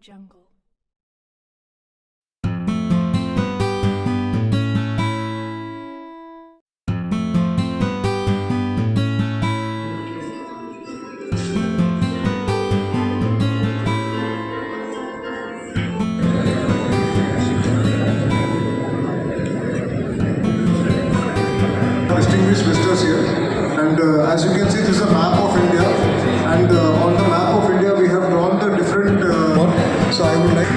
Jungle. Distinguished visitors here, and as you can see, this is a map of India, and on the map of India we have drawn the different so I would like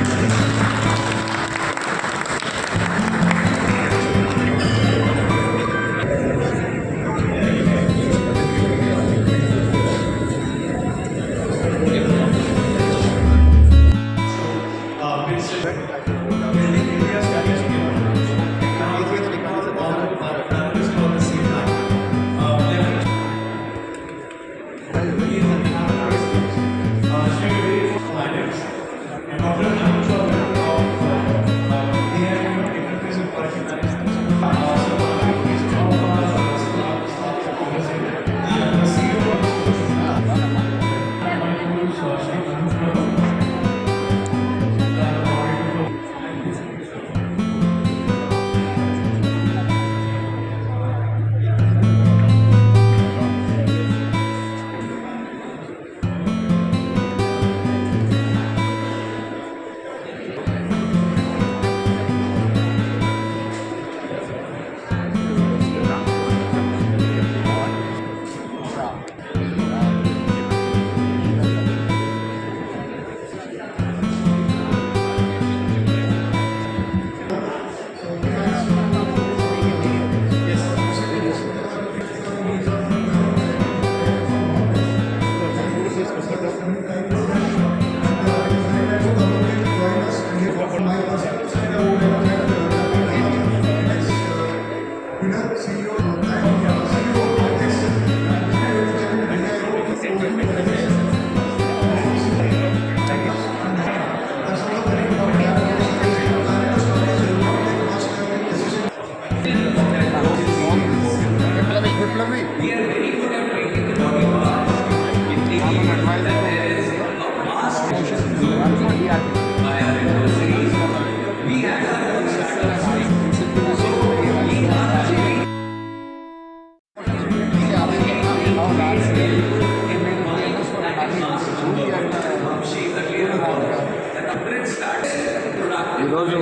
ఈరోజు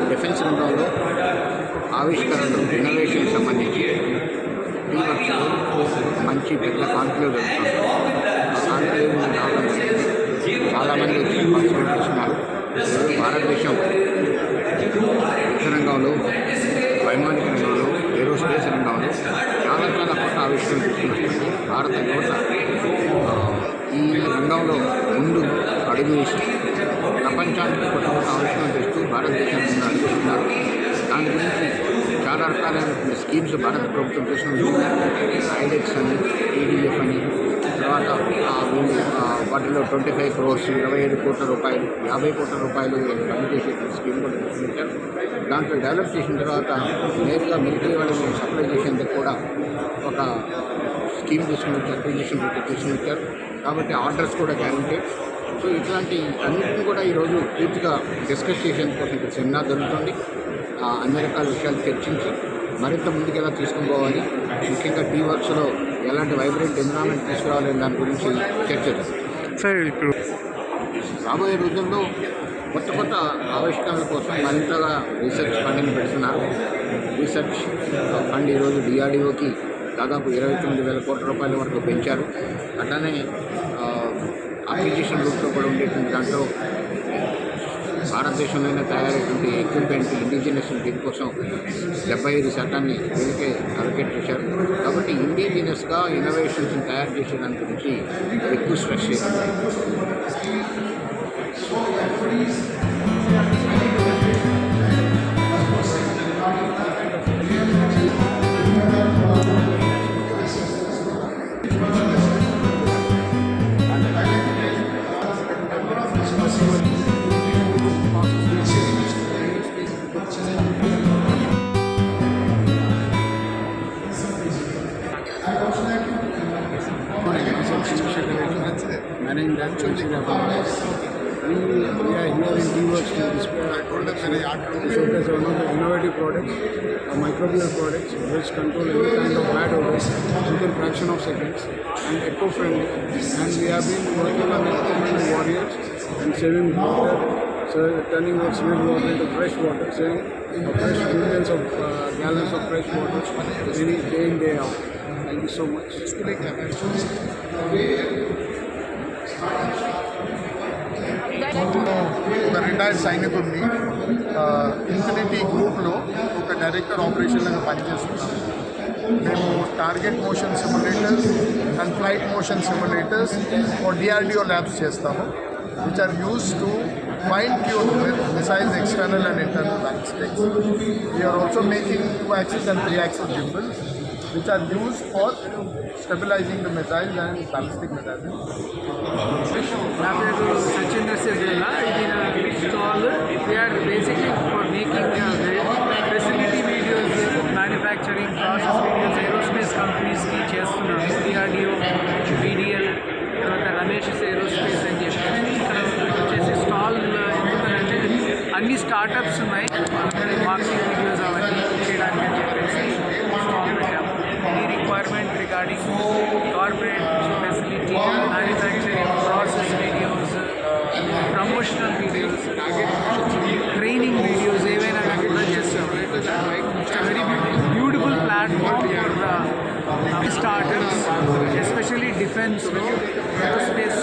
defence రంగంలో ఆవిష్కరణలు innovation సంబంధించి టీవర్క్స్లో మంచి పెద్ద conclave జరుగుతుంది. ఆ conclave రావడం చాలామంది వచ్చి పార్టిసిపేట్ చేస్తున్నారు. భారతదేశం యుద్ధ రంగంలో, వైమానిక రంగంలో, ఏరోస్పేస్ రంగంలో చాలా కొత్త ఆవిష్కరణలు తీసుకొస్తుంది. భారత యువత ఈ రంగంలో ముందు అడుగు వేసి ప్రపంచానికి కొత్త ఆవిష్కరణ తెస్తూ భారతదేశాన్ని అడుగుతున్నారు. దాని గురించి చాలా రకాలైన స్కీమ్స్ భారత ప్రభుత్వం చేసిన ఐడెక్స్ అని, ఈడీఎఫ్ అని, తర్వాత వాటిలో 25 crores 27 కోట్ల రూపాయలు 50 కోట్ల రూపాయలు ఫండ్ చేసే స్కీమ్ కూడా తీసుకొచ్చారు. దాంట్లో డెవలప్ చేసిన తర్వాత నేరుగా మిలిటరీ వాళ్ళని సప్లై చేసేందుకు కూడా ఒక స్కీమ్ తీసుకుని వచ్చారు, అక్విజిషన్ తీసుకుని వచ్చారు. కాబట్టి ఆర్డర్స్ కూడా గ్యారంటెడ్. సో ఇట్లాంటి అన్నింటినీ కూడా ఈరోజు పూర్తిగా డిస్కస్ చేసేందుకు ఇక్కడ సెమినార్ జరుగుతుంది. అన్ని రకాల విషయాలు చర్చించి మరింత ముందుకు ఎలా తీసుకుని పోవాలి, ముఖ్యంగా టీవర్క్స్లో ఎలాంటి వైబ్రెంట్ ఎన్విరాన్మెంట్ తీసుకురావాలనే దాని గురించి చర్చ సార్. ఇప్పుడు రాబోయే రోజుల్లో కొత్త ఆవిష్కరణల కోసం మరింతగా రీసెర్చ్ ఫండ్ని పెడుతున్నారు. రీసెర్చ్ ఫండ్ ఈరోజు డిఆర్డీఓకి దాదాపు 29,000 కోట్ల రూపాయల వరకు పెంచారు. అట్లానే అక్విజిషన్ రూట్లో కూడా ఉండేటువంటి దాంట్లో భారతదేశంలోనే తయారైనటువంటి ఎక్విప్మెంట్ ఇండిజినస్ దీనికోసం 75% వీళ్ళకే అలొకేట్ చేశారు. కాబట్టి ఇండిజినస్గా ఇన్నోవేషన్స్ని తయారు చేసేదాని గురించి ఎక్కువ స్ట్రెస్ చేశారు. Managing బ్రాంచ్ ఉంది. We are here in D-Works to showcase one of the innovative products, microbial products, which control any kind of bad odors within fraction of seconds and eco-friendly. And we have been working on eco-friendly warriors and saving water, so turning our sewage water into fresh water, saving fresh millions of gallons of fresh water day in day out. Thank you so much. ఒక retired సైనికుడిని infinity గ్రూప్లో ఒక director ఆపరేషన్లుగా పనిచేస్తున్నాము. మేము target motion simulators and flight motion simulators DRDO labs చేస్తాము, which are used to fine tune with missiles external and internal ballistics. We are also making 2-axis and 3-axis gimbals, which are used for stabilizing the missiles and ballistic missiles. నా పేరు సచిన్ బిర్లా. ఇది నా stall. We're basically for making facility videos, manufacturing process videos aerospace కంపెనీస్కి చేస్తున్నాను. DRDO, BDL, తర్వాత Ramesh aerospace అని చెప్పి ఇక్కడ వచ్చేసి స్టాల్ ఎందుకంటే అన్ని స్టార్టప్స్ ఉన్నాయి, మార్కెటింగ్ వీడియోస్ అవన్నీ చేయడానికి అని చెప్పేసి స్టాల్ పెట్టాము. ఈ requirement regarding corporate facility, manufacturing process videos, promotional videos, training videos ఏవైనా కూడా చేస్తాము. It's very beautiful platform for startups, especially డిఫెన్స్లో, ఏరోస్పేస్